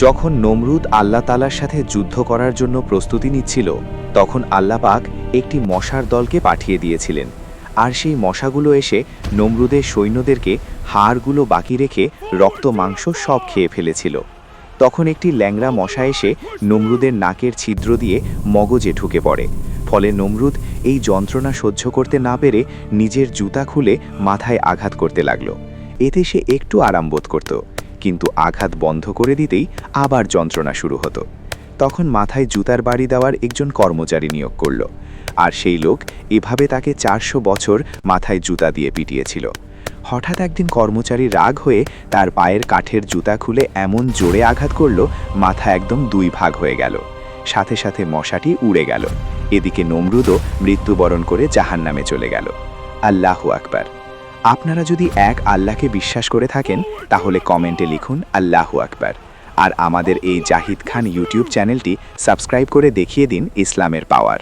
যখন নমরুদ আল্লাহ তাআলার সাথে যুদ্ধ করার জন্য প্রস্তুতি নিচ্ছিল, তখন আল্লাহ পাক একটি মশার দলকে পাঠিয়ে দিয়েছিলেন। আর সেই মশাগুলো এসে নমরুদের সৈন্যদেরকে হাড়গুলো বাকি রেখে রক্ত মাংস সব খেয়ে ফেলেছিল। তখন একটি ল্যাংড়া মশা এসে নমরুদের নাকের ছিদ্র দিয়ে মগজে ঢুকে পড়ে। ফলে নমরুদ এই যন্ত্রণা সহ্য করতে না পেরে নিজের জুতা খুলে মাথায় আঘাত করতে লাগল। এতে সে একটু আরাম বোধ করত, কিন্তু আঘাত বন্ধ করে দিতেই আবার যন্ত্রণা শুরু হতো। তখন মাথায় জুতার বাড়ি দেওয়ার একজন কর্মচারী নিয়োগ করল, আর সেই লোক এভাবে তাকে 400 বছর মাথায় জুতা দিয়ে পিটিয়েছিল। হঠাৎ একদিন কর্মচারী রাগ হয়ে তার পায়ের কাঠের জুতা খুলে এমন জোরে আঘাত করল, মাথা একদম 2 ভাগ হয়ে গেল। সাথে সাথে মশাটি উড়ে গেল। এদিকে নমরুদও মৃত্যুবরণ করে জাহান্নামে চলে গেল। আল্লাহু আকবার। আপনারা যদি এক আল্লাহকে বিশ্বাস করে থাকেন, তাহলে কমেন্টে লিখুন আল্লাহু আকবার। আর আমাদের এই জাহিদ খান ইউটিউব চ্যানেলটি সাবস্ক্রাইব করে দেখিয়ে দিন ইসলামের পাওয়ার।